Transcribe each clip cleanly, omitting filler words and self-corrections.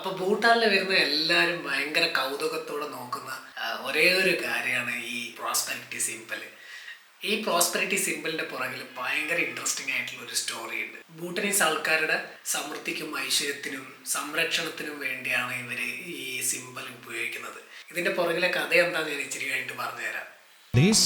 അപ്പോൾ ഭൂട്ടാനിൽ വരുന്ന എല്ലാവരും ഭയങ്കര കൗതുകത്തോടെ നോക്കുന്ന ഒരേ ഒരു കാര്യമാണ് ഈ പ്രോസ്പെരിറ്റി സിമ്പിൾ. ഈ പ്രോസ്പെരിറ്റി സിമ്പിളിന്റെ പുറകിൽ ഭയങ്കര ഇൻട്രസ്റ്റിംഗ് ആയിട്ടുള്ള ഒരു സ്റ്റോറി ഉണ്ട്. ഭൂട്ടനീസ് ആൾക്കാരുടെ സമൃദ്ധിക്കും ഐശ്വര്യത്തിനും സംരക്ഷണത്തിനും വേണ്ടിയാണ് ഇവർ ഈ സിമ്പിൾ ഉപയോഗിക്കുന്നത്. ഇതിന്റെ പുറകിലെ കഥ എന്താണെന്ന് ഞാൻ ഇച്ചിരി കഴിഞ്ഞിട്ട് പറഞ്ഞുതരാം. This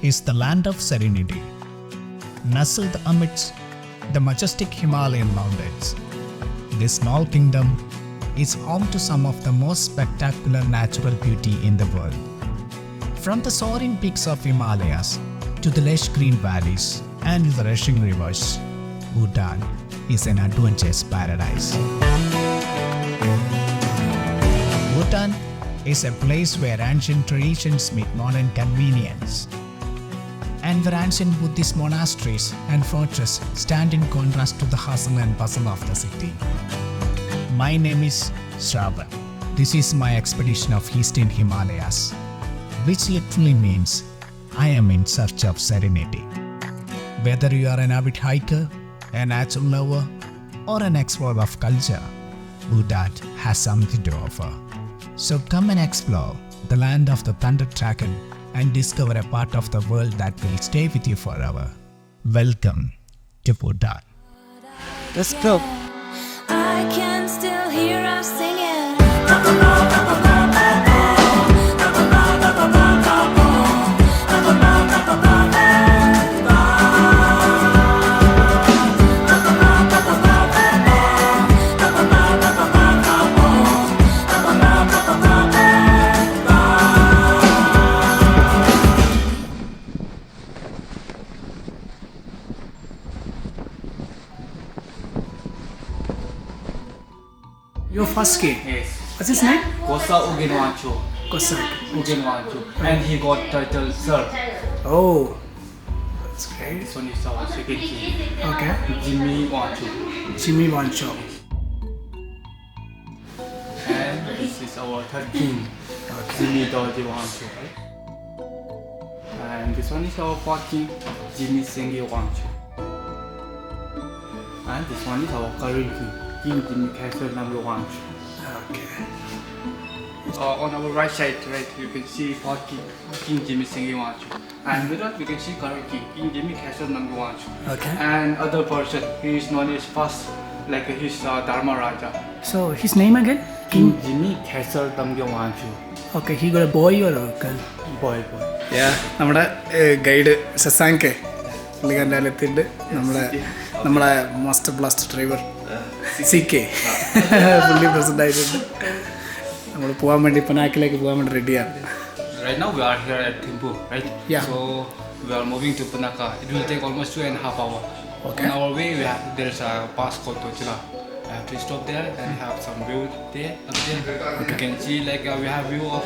is the land of serenity, nestled amidst the majestic Himalayan mountains. This small kingdom is home to some of the most spectacular natural beauty in the world. From the soaring peaks of Himalayas to the lush green valleys and the rushing rivers, Bhutan is an adventurous paradise. Bhutan is a place where ancient traditions meet modern convenience, and where ancient Buddhist monasteries and fortresses stand in contrast to the hustle and bustle of the city. My name is Shravan. This is my expedition of Eastern Himalayas, which literally means I am in search of serenity. Whether you are an avid hiker, a natural lover, or an explorer of culture, Bhutan has something to offer. So come and explore the land of the Thunder Dragon and discover a part of the world that will stay with you forever. Welcome to Bhutan. Let's go. I can still hear us singing. Your first king. Yes. What's his name? Kosa Ugenwancho. Kosak. Ugenwancho. And he got title Sir. Oh, that's great. This one is our second king. Okay. Jimmy Wancho. Jimmy Wancho. And this is our third king. Jimmy Dorje Wancho. And this one is our fourth king. Jimmy Sengi Wancho. And this one is our current king. King Jimmy Castle number Wancho. Okay. On our right side, right, you can see fourth king, King Jimmy Sengi Wancho. And with that, we can see current king, King Jimmy Castle number Wancho. Okay. And other person, he is known as first, like his Dharma Raja. So his name again? King Jimmy Castle number Wancho. Okay, he got a boy or a girl? Boy. നമ്മുടെ guide Shashank പുള്ളിക്കാരൻ്റെ അലത്തിൻ്റെ നമ്മളെ master blast driver CK പുള്ളി present ആയിട്ടുണ്ട്. നമ്മൾ പോകാൻ വേണ്ടി പനാക്കിലേക്ക് പോകാൻ വേണ്ടി റെഡിയാണ്. Right now we are here at Thimphu, right? Yeah. So we are moving to Punakha. It will take almost 2.5 hours. Okay. On our way, there's a pass called Tochila. We have to stop there and have some view there. Up there. Okay. You can see we have view of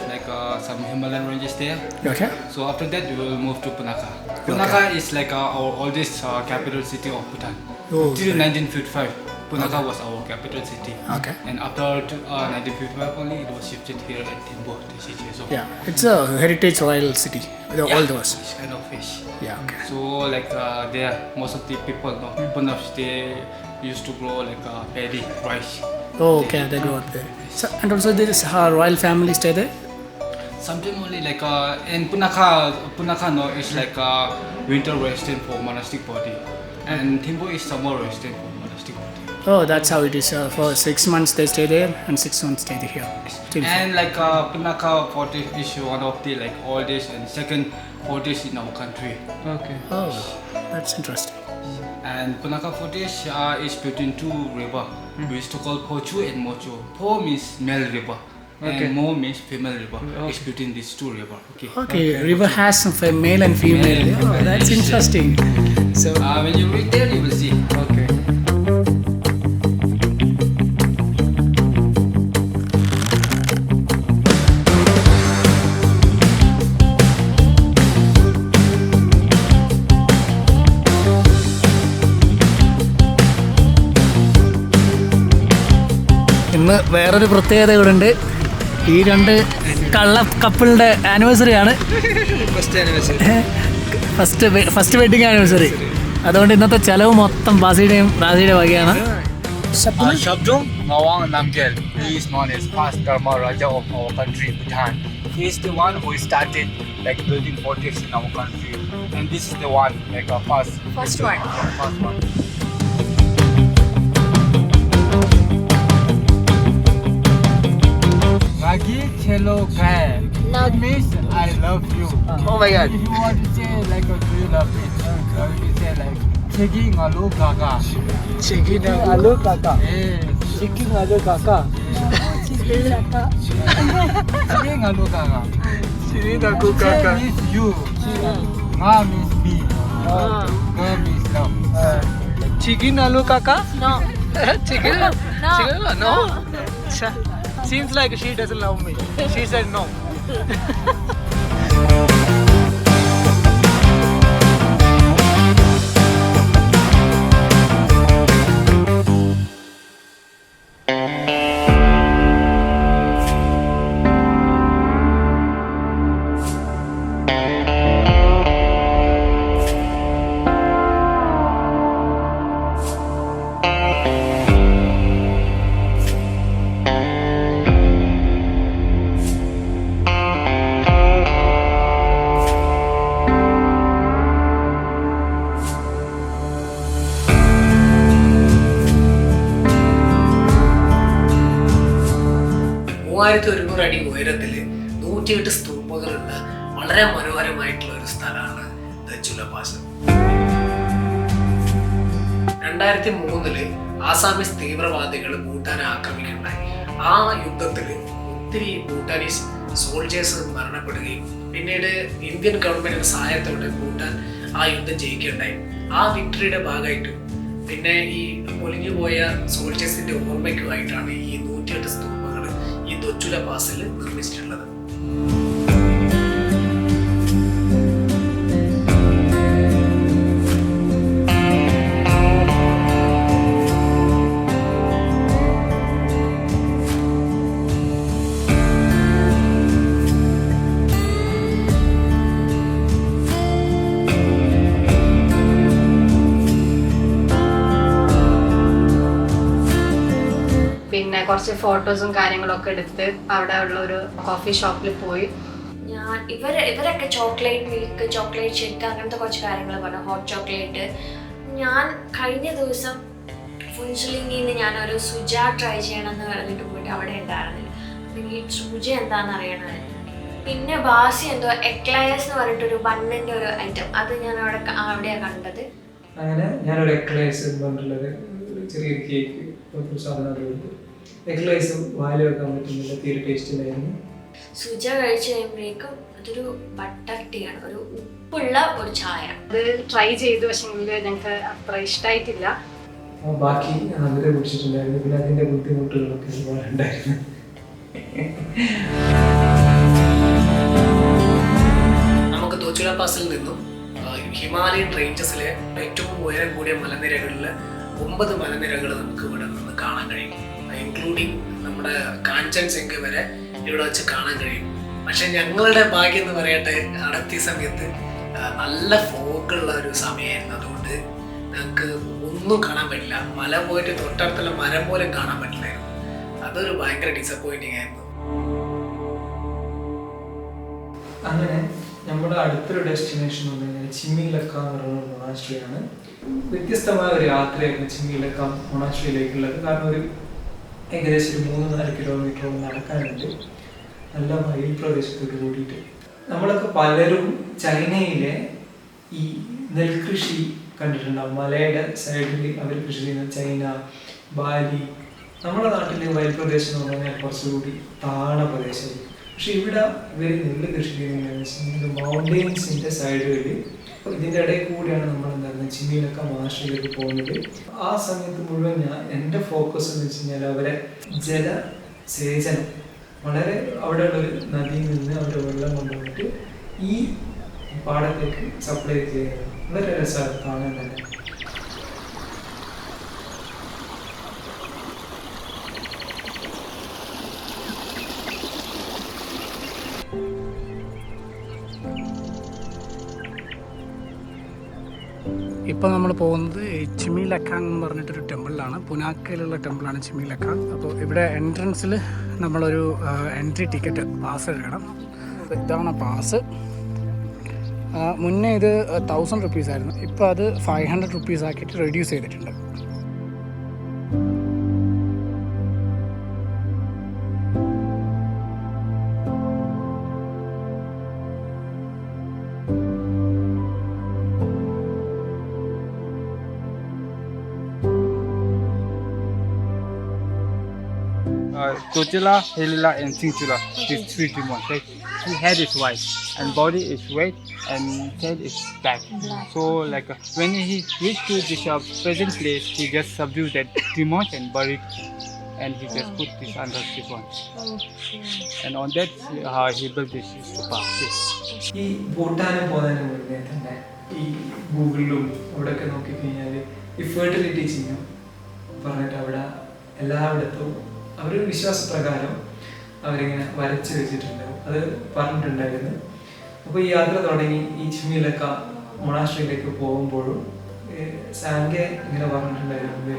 some Himalayan ranges there. Okay. So after that, we will move to Punakha. Punakha is our oldest capital city of Bhutan. Oh, Till 1955, Punakha was our capital city. Okay. And after 1955 only, it was shifted here at Thimphu, the city. So Yeah, it's a heritage royal city with all those. it's kind of fish. Yeah, okay. So there, most of the people, Punabs, they used to grow paddy, rice. Oh, okay, they go up there. So, and also there is her royal family stay there? Sometimes only in Punakha no, it's winter resident for monastic body. And Thimphu is summer resident for monastic body. Oh, that's how it is. For 6 months they stay there and 6 months stay here. And Punakha fort is one of the oldest and second fortress in our country. Okay. Oh, that's interesting. And Punakha fortress is between two rivers. We used to call Pochu and Mocho. Po means male river. Okay. And Mo means female river. It's between these two rivers. Okay, river has some male and female. Oh, that's interesting. So, When you reach there, you will see. okay. ഇന്ന് വേറൊരു പ്രത്യേകത ഇവിടെ ഉണ്ട്. ഈ രണ്ട് കള്ള കപ്പിളുടെ anniversary ആണ്. First wedding anniversary. അതുകൊണ്ട് ഇന്നത്തെ ചെലവ് മൊത്തം ബാസിയുടെയും റാസിയുടെ വകയാണ്. Shabdrung Ngawang Namgyal. He is known as first Dharma Raja of our country, Bhutan. He is the one who started like building fortress in our country, and this is the one like our first one. First one. Ragi Chelo Kai. It means I love you. Oh my god. If you want to say like do you love me, you say like Chegi Ngalu Kaka. Chegi Ngalu Kaka. Yes. Chegi ngalu kaka. Chegi Ngalu Kaka. Chegi ngalu Che means you. Nga means me. Ga means love. Chegi ngalu kaka? No. Chegi? No. Chegi? No. Seems like she doesn't love me. She said no. മൂവായിരത്തി അടി ഉയരത്തിൽ 108 സ്തൂപങ്ങളുള്ള വളരെ മനോഹരമായിട്ടുള്ള ഒരു സ്ഥലമാണ് ദച്ചുല pass. 2003 Assamese തീവ്രവാദികൾ ഭൂട്ടാനെ ആക്രമിക്കുകയുണ്ടായി. ആ യുദ്ധത്തിൽ ഒത്തിരി ഭൂട്ടാനീസ് സോൾജേഴ്സ് മരണപ്പെടുകയും പിന്നീട് ഇന്ത്യൻ ഗവൺമെന്റിന്റെ സഹായത്തോടെ ഭൂട്ടാൻ ആ യുദ്ധം ജയിക്കുകയുണ്ടായി. ആ വിക്ടറിയുടെ ഭാഗമായിട്ട് പിന്നെ ഈ പൊലിഞ്ഞുപോയ സോൾജേഴ്സിന്റെ ഓർമ്മയ്ക്കുമായിട്ടാണ് ഈ 108 സ്തൂപങ്ങൾ ഈ ദച്ചുല പാസിൽ നിർമ്മിച്ചിട്ടുള്ളത്. പിന്നെ കുറച്ച് ഫോട്ടോസും കാര്യങ്ങളൊക്കെ എടുത്ത് അവിടെ ഉള്ള ഒരു കോഫി ഷോപ്പിൽ പോയി. ഞാൻ ഇവരൊക്കെ ചോക്ലേറ്റ് മിൽക്ക്, ചോക്ലേറ്റ് ഷേക്ക് അങ്ങനത്തെ കുറച്ച് കാര്യങ്ങൾ പറഞ്ഞു. Hot chocolate. ഞാൻ കഴിഞ്ഞ ദിവസം ഫുൻസുലിങ്ങിൽ നിന്ന് ഞാനൊരു സുജ ട്രൈ ചെയ്യണമെന്ന് പറഞ്ഞിട്ട് പോയിട്ട് അവിടെ ഉണ്ടായിരുന്നില്ല. അപ്പം ഈ സുജ എന്താണെന്ന് അറിയണമായിരുന്നു. പിന്നെ ബാസി എന്തോ എക്ലയസ് എന്ന് പറഞ്ഞിട്ടൊരു ബണ്ണിൻ്റെ ഒരു ഐറ്റം, അത് ഞാൻ അവിടെയാണ് കണ്ടത്. അങ്ങനെ ഞാനൊരു എക്ലൈസ് പറഞ്ഞിട്ടുള്ളത് ചെറിയൊരു കേക്ക് ഒരു സാധനം അതുകൊണ്ട് എക്ലൈസ് വായിൽ വെക്കാൻ പറ്റുന്നില്ല, തീരെ ടേസ്റ്റ് ഇല്ലായിരുന്നു. സുജ കഴിച്ച് കഴിയുമ്പോഴേക്കും അതൊരു ബട്ടർ ടീ ആണ്, ഒരു ഉപ്പുള്ള ഒരു ചായ. അത് ട്രൈ ചെയ്തു, പക്ഷെ ഞങ്ങൾക്ക് അത്ര ഇഷ്ടമായിട്ടില്ല. ബാക്കി അവരെ കുടിച്ചിട്ടുണ്ടായിരുന്നു. പിന്നെ അതിൻ്റെ ബുദ്ധിമുട്ടുകളൊക്കെ ഒരുപാട് ഉണ്ടായിരുന്നു. നമുക്ക് ദച്ചുല പാസിൽ നിന്നും ഹിമാലയൻ റേഞ്ചസിലെ ഏറ്റവും ഉയരം കൂടിയ മലനിരകളിൽ 9 മലനിരകൾ നമുക്ക് ഇവിടെ നിന്ന് കാണാൻ കഴിയും. ഇൻക്ലൂഡിങ് നമ്മുടെ കാഞ്ചൻജംഗ വരെ ഇവിടെ വെച്ച് കാണാൻ കഴിയും. പക്ഷെ ഞങ്ങളുടെ ഭാഗ്യം എന്ന് പറയട്ടെ, അടുത്ത സമയത്ത് നല്ല ഫോഗുള്ള ഒരു സമയമായിരുന്നു. അതുകൊണ്ട് ഞങ്ങൾക്ക് ഒന്നും കാണാൻ പറ്റില്ല. മല പോയിട്ട് തൊട്ടടുത്തുള്ള മരം പോലും കാണാൻ പറ്റില്ലായിരുന്നു. അതൊരു ഭയങ്കര ഡിസപ്പോയിന്റിങ് ആയിരുന്നു. അങ്ങനെ നമ്മുടെ അടുത്തൊരു ഡെസ്റ്റിനേഷൻ എന്ന് പറഞ്ഞാൽ ചിമ്മിലക്ക എന്ന് പറയുന്ന മൊണാസ്ട്രിയാണ്. വ്യത്യസ്തമായ ഒരു യാത്രയായിരുന്നു ചിമ്മിലക്ക മൊണാസ്ട്രിയിലേക്കുള്ളത്. കാരണം ഒരു ഏകദേശം ഒരു 3-4 കിലോമീറ്ററോളം നടക്കാനുണ്ട്, നല്ല വയൽ പ്രദേശത്തോട് കൂടിയിട്ട്. നമ്മളൊക്കെ പലരും ചൈനയിലെ ഈ നെൽകൃഷി കണ്ടിട്ടുണ്ടാവും. മലയുടെ സൈഡിൽ അവർ കൃഷി ചെയ്യുന്ന ചൈന, ബാലി. നമ്മുടെ നാട്ടിൽ വയൽ പ്രദേശം എന്ന് പറഞ്ഞാൽ കുറച്ചുകൂടി താണ പ്രദേശമായിരിക്കും. പക്ഷെ ഇവിടെ ഇവർ നെല്ല് കൃഷി ചെയ്യുന്നത് മൗണ്ടെയിൻസിൻ്റെ സൈഡുകളിൽ. ഇതിൻ്റെ ഇടയിൽ കൂടിയാണ് നമ്മൾ എന്തായിരുന്നു ചിമ്മിലക്ക മൊണാസ്ട്രിയിലേക്ക് പോകുന്നത്. ആ സമയത്ത് മുഴുവൻ എൻ്റെ ഫോക്കസ് എന്ന് വെച്ച് കഴിഞ്ഞാൽ അവരെ ജലസേചനം, വളരെ അവിടെയുള്ള ഒരു നദിയിൽ നിന്ന് അവരുടെ വെള്ളം കൊണ്ടുവന്നിട്ട് ഈ പാടത്തേക്ക് സപ്ലൈ ചെയ്യുന്നത്. വളരെ രസമാണ് കാണാൻ തന്നെ. ഇപ്പോൾ നമ്മൾ പോകുന്നത് ചിമി ലക്കാങ് എന്ന് പറഞ്ഞിട്ടൊരു ടെമ്പിളിലാണ്. പുനാക്കയിലുള്ള ടെമ്പിളാണ് ചിമി ലക്കാങ്. അപ്പോൾ ഇവിടെ എൻട്രൻസിൽ നമ്മളൊരു എൻട്രി ടിക്കറ്റ് പാസ് എടുക്കണം. ഇതാണ് പാസ്. മുന്നേ ഇത് 1000 റുപ്പീസ് ആയിരുന്നു. ഇപ്പോൾ അത് 500 റുപ്പീസ് ആക്കിയിട്ട് റെഡ്യൂസ് ചെയ്തിട്ടുണ്ട്. Totila, Helila, and Singchula. These 3 demons. Like, his head is white, and body is white, and tail is black. So, like when he reached to this present place, he just subdued that demons and buried, and he just put this under this one. And on that, he built this stupa. ഈ ഭൂട്ടാനിൽ പോകുന്നതിന് മുന്നേ തന്നെ ഈ ഗൂഗിളിലും അവിടെയൊക്കെ നോക്കിക്കഴിഞ്ഞാൽ ഈ fertility ചിഹ്നം പറഞ്ഞിട്ട് അവിടെ എല്ലായിടത്തും അവരൊരു വിശ്വാസപ്രകാരം അവരിങ്ങനെ വരച്ച് വെച്ചിട്ടുണ്ടാവും. അത് പറഞ്ഞിട്ടുണ്ടായിരുന്നു. അപ്പോൾ ഈ യാത്ര തുടങ്ങി ഈ ചിമിലക്ക മൊണാസ്ട്രിയിലേക്ക് പോകുമ്പോഴും സാങ്കെ ഇങ്ങനെ പറഞ്ഞിട്ടുണ്ടായിരുന്നത്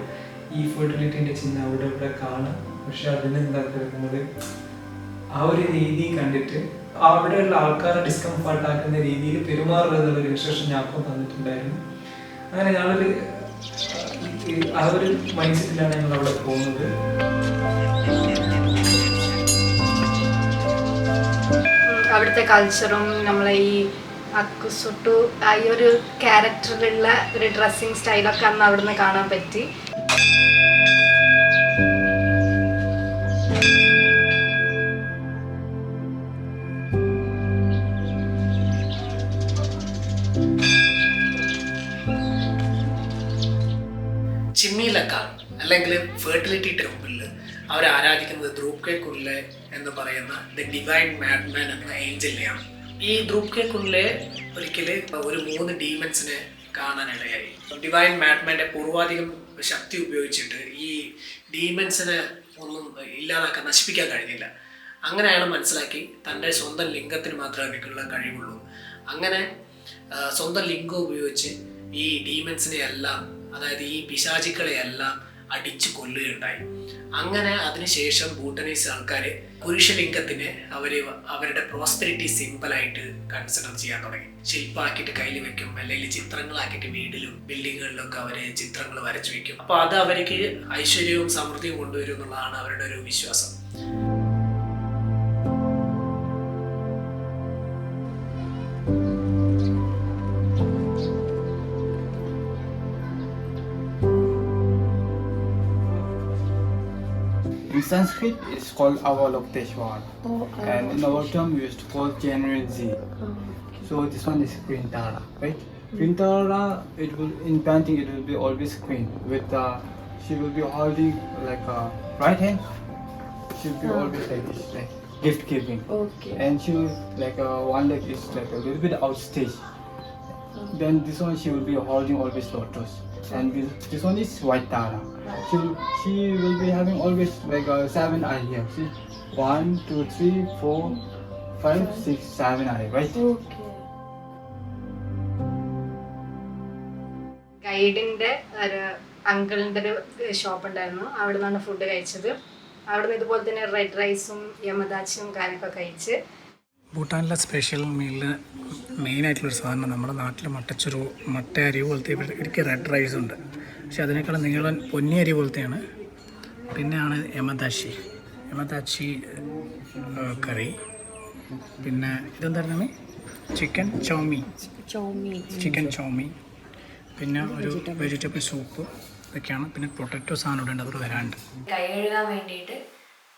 ഈ ഫെർട്ടിലിറ്റിൻ്റെ ചിഹ്നം അവിടെ ഇവിടെ കാണാം. പക്ഷെ അതിനെന്താ കേൾക്കുന്നത് ആ ഒരു രീതി കണ്ടിട്ട് അവിടെയുള്ള ആൾക്കാരെ ഡിസ്കംഫർട്ട് ആക്കുന്ന രീതിയിൽ പെരുമാറുക എന്നുള്ളൊരു വിശേഷം ഞാക്കും തന്നിട്ടുണ്ടായിരുന്നു. അങ്ങനെ ഞങ്ങളൊരു ആ ഒരു മൈൻഡ് സെറ്റിലാണ് ഞങ്ങൾ അവിടെ പോകുന്നത്. അവിടുത്തെ കൾച്ചറും നമ്മളെ ഈ അക്കുസുട്ടു ആ ഈ ഒരു ക്യാരക്ടറിലുള്ള ഒരു ഡ്രസ്സിങ് സ്റ്റൈലൊക്കെ അന്ന് അവിടുന്ന് കാണാൻ പറ്റി. ചിമ്മി ലക്കാങ് അല്ലെങ്കിൽ ഫെർട്ടിലിറ്റി ടെമ്പിളിൽ അവർ ആരാധിക്കുന്നത് ദ്രൂപ്കെ കുൻലെ എന്ന് പറയുന്ന ദ ഡിവൈൻ മാഡ്മാൻ എന്ന ഏഞ്ചലിനെയാണ്. ഈ ദ്രൂപ്കെ കുൻലെ ഒരിക്കൽ ഒരു 3 ഡീമൻസിനെ കാണാനിടയായി. ഡിവൈൻ മാഡ്മാൻ്റെ പൂർവാധികം ശക്തി ഉപയോഗിച്ചിട്ട് ഈ ഡീമൻസിനെ ഒന്നും ഇല്ലാതാക്കാൻ നശിപ്പിക്കാൻ കഴിഞ്ഞില്ല. അങ്ങനെ അയാൾ മനസ്സിലാക്കി തൻ്റെ സ്വന്തം ലിംഗത്തിന് മാത്രമേ അതിനുള്ള കഴിവുള്ളൂ. അങ്ങനെ സ്വന്തം ലിംഗം ഉപയോഗിച്ച് ഈ ഡീമൻസിനെ എല്ലാം, അതായത് ഈ പിശാചുക്കളെ എല്ലാം അടിച്ചു കൊല്ലുകയുണ്ടായി. അങ്ങനെ അതിനുശേഷം ഭൂട്ടനീസ് ആൾക്കാർ പുരുഷലിംഗത്തിനെ അവരുടെ പ്രോസ്പെരിറ്റി സിമ്പിളായിട്ട് കൺസിഡർ ചെയ്യാൻ തുടങ്ങി. ശില്പമാക്കിയിട്ട് കയ്യിൽ വെക്കും, അല്ലെങ്കിൽ ചിത്രങ്ങളാക്കിയിട്ട് വീടിലും ബിൽഡിങ്ങുകളിലൊക്കെ അവർ ചിത്രങ്ങൾ വരച്ചു വെക്കും. അപ്പോൾ അത് അവർക്ക് ഐശ്വര്യവും സമൃദ്ധിയും കൊണ്ടുവരും എന്നുള്ളതാണ് അവരുടെ ഒരു വിശ്വാസം. In Sanskrit, it's called Avalokiteshvara, and in our term, we used to call General Z. So this one is Queen Tara, right? Queen Tara, it will in painting it will be always queen with she will be holding like a right hand. She will be always like this, like gift giving. Okay. And she will like one leg is like a little bit outstage. Then this one she will be holding always lotus. And this one is White Tara. She will be having always like 7 eye here. See, 1, 2, 3, 4, 5, 6, 7 eye, right? ഗൈഡിൻ്റെ ഒരു അങ്കിളിൻ്റെ ഒരു shop ഉണ്ടായിരുന്നു. അവിടെ നിന്നാണ് food കഴിച്ചത്. അവിടെ നിന്ന് ഇതുപോലെ തന്നെ റെഡ് റൈസും യമദാച്ചിയും കാര്യമൊക്കെ കഴിച്ച്. ഭൂട്ടാനിലെ സ്പെഷ്യൽ മീലിൽ മെയിനായിട്ടുള്ളൊരു സാധനം നമ്മുടെ നാട്ടിൽ മട്ട അരി പോലത്തെ ഇവർക്ക് റെഡ് റൈസ് ഉണ്ട്. പക്ഷെ അതിനേക്കാളും നീളം പൊന്നി അരി പോലത്തെയാണ്. പിന്നെയാണ് യമദാച്ചി കറി. പിന്നെ ഇതെന്തായിരുന്നു ചിക്കൻ ചൗമി, പിന്നെ ഒരു വെജിറ്റബിൾ സൂപ്പ്, ഇതൊക്കെയാണ്. പിന്നെ പൊട്ടറ്റോ സാധനം ഇവിടെ ഉണ്ട്, അത് വരാണ്ട്. കൈ കഴുകാൻ വേണ്ടിയിട്ട്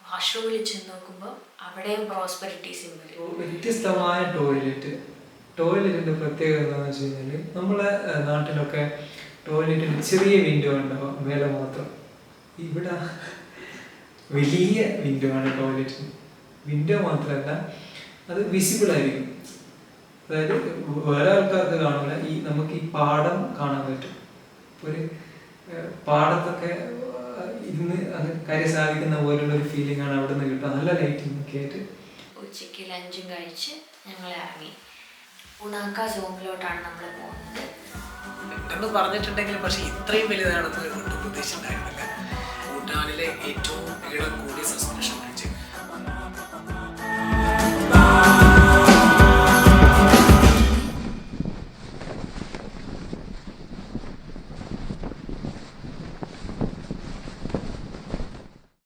വാഷ്റൂമിൽ ചെന്ന് നോക്കുമ്പോൾ അവിടെയും പ്രോസ്പെരിറ്റി സിമ്പിൾ. വ്യത്യസ്തമായ ടോയ്ലറ്റിന്റെ പ്രത്യേകത എന്താണെന്ന് വെച്ച് കഴിഞ്ഞാൽ നമ്മളെ നാട്ടിലൊക്കെ ടോയ്ലറ്റിന് ചെറിയ വിൻഡോ ഉണ്ടാവും, മേലെ മാത്രം. ഇവിടെ വലിയ വിൻഡോ ആണ് ടോയ്ലറ്റിന്. വിൻഡോ മാത്രമല്ല, അത് വിസിബിൾ ആയിരിക്കും. അതായത് വേറെ ആൾക്കാർക്ക് കാണില്ല, നമുക്ക് ഈ പാടം കാണാൻ പറ്റും. ഒരു പാടത്തൊക്കെ ഇരുന്ന് കാര്യം സാധിക്കുന്ന പോലുള്ള ഒരു ഫീലിംഗ് ആണ് അവിടെ നിന്ന് കിട്ടുക. നല്ല ലൈറ്റിംഗ് ഒക്കെ ആയിട്ട്. ഉച്ചയ്ക്ക് ലഞ്ചും കഴിച്ച് ഞങ്ങൾ ഇറങ്ങി. ഉണാക്ക സോങ്ങിലോട്ടാണ് നമ്മൾ പോകുന്നത്. എന്ന് പറഞ്ഞിട്ടുണ്ടെങ്കിലും പക്ഷെ ഇത്രയും വലുതാണെന്ന് ഒട്ടും പ്രതീക്ഷിച്ചിട്ടുണ്ടായിരുന്നില്ല. ഭൂട്ടാനിലെ ഏറ്റവും നീളം കൂടിയ സസ്പെൻഷൻ